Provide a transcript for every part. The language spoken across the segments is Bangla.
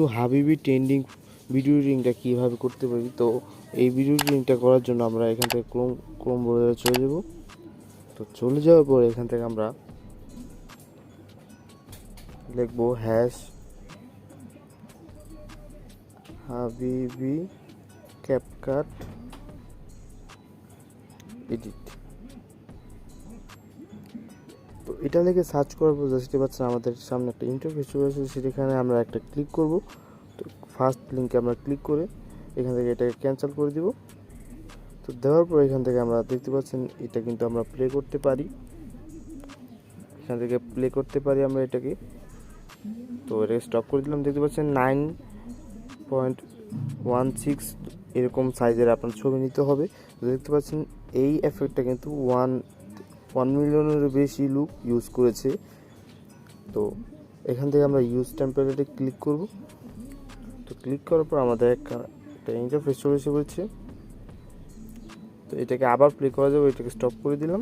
নিউ হাবিবি ট্রেন্ডিং ভিডিও এডিটিংটা কীভাবে করতে পারি। তো এই ভিডিও এডিটিংটা করার জন্য আমরা এখান থেকে ক্রোম ব্রাউজারে চলে যাব। তো চলে যাওয়ার পর এখান থেকে আমরা লিখবো হাবিবি ক্যাপকাট এডিট। তো এটা লিখে সার্চ করার পর দেখতে পাচ্ছেন আমাদের সামনে একটা ইন্টারফেস চলে আসছে, সেখানে আমরা একটা ক্লিক করব। তো ফার্স্ট লিঙ্কে আমরা ক্লিক করে এখান থেকে এটাকে ক্যান্সেল করে দিব। তো দেওয়ার পর এখান থেকে আমরা দেখতে পাচ্ছেন এটা কিন্তু আমরা প্লে করতে পারি, এখান থেকে প্লে করতে পারি আমরা এটাকে। তো এটাকে স্টপ করে দিলাম। দেখতে পাচ্ছেন 9.16 এরকম সাইজের আপনার ছবি নিতে হবে। তো দেখতে পাচ্ছেন এই এফেক্টটা কিন্তু 1 মিলিয়নেরও বেশি লোক ইউজ করেছে। তো এখান থেকে আমরা ইউজ টেমপ্লেটে ক্লিক করব। তো ক্লিক করার পর আমাদের একটা ইন্টারফেস চলে এসে পড়েছে। তো এটাকে আবার প্লে করা যাবে, এটাকে স্টপ করে দিলাম।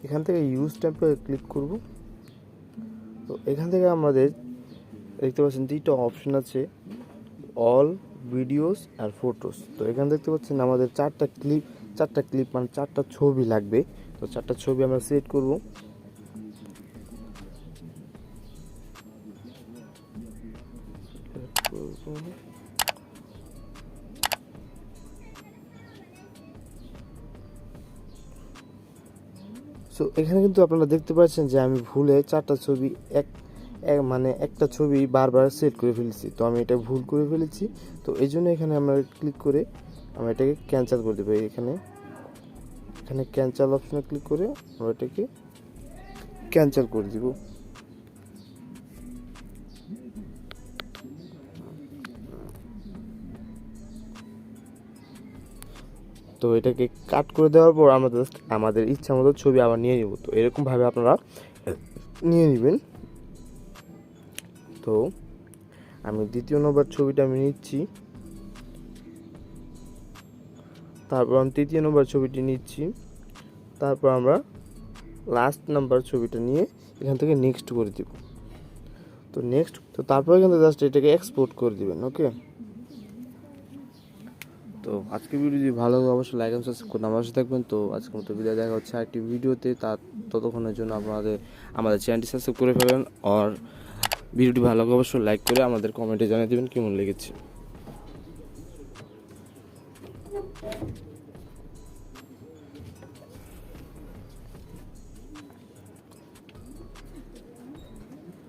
এখান থেকে ইউজ টেমপ্লেটে ক্লিক করব। তো এখান থেকে আমাদের দেখতে পাচ্ছেন দুইটা অপশন আছে, অল ভিডিওস আর ফটোস। তো এখানে দেখতে পাচ্ছেন আমাদের চারটা ক্লিপ মানে চারটা ছবি লাগবে। তো চারটা ছবি আমরা সিলেক্ট করব। সো এখানে কিন্তু আপনারা দেখতে পাচ্ছেন যে আমি ভুলে চারটা ছবি মানে একটা ছবি বারবার সেট করে ফেলেছি। তো আমি এটা ভুল করে ফেলেছি। তো এই জন্য এখানে আমরা ক্লিক করে আমরা এটাকে ক্যান্সেল করে দেবো। এখানে ক্যান্সেল অপশনে ক্লিক করে আমরা এটাকে ক্যান্সেল করে দিব। তো এটাকে কাট করে দেওয়ার পর আমাদের ইচ্ছা মতো ছবি আবার নিয়ে নিব। তো এরকমভাবে আপনারা নিয়ে নেবেন। তো আমি দ্বিতীয় নম্বর ছবিটা আমি নিচ্ছি, তারপর আমি তৃতীয় নম্বর ছবিটি নিচ্ছি, তারপর আমরা লাস্ট নাম্বার ছবিটা নিয়ে এখান থেকে নেক্সট করে দিব। তো নেক্সট, তো তারপর এখান থেকে জাস্ট এটাকে এক্সপোর্ট করে দিবেন। ওকে। তো আজকের ভিডিও যদি ভালো লাগে অবশ্যই লাইক এবং সাবস্ক্রাইব করুন, আমার সাথে থাকবেন। তো আজকের মতো বিদায়, দেখা হচ্ছে আরেকটি ভিডিওতে। ততক্ষণের জন্য আমাদের চ্যানেলটি সাবস্ক্রাইব করে ফেলেন। আর ভিডিওটি ভালো লাগে অবশ্যই লাইক করে আমাদের কমেন্টে জানিয়ে দেবেন কেমন লেগেছে।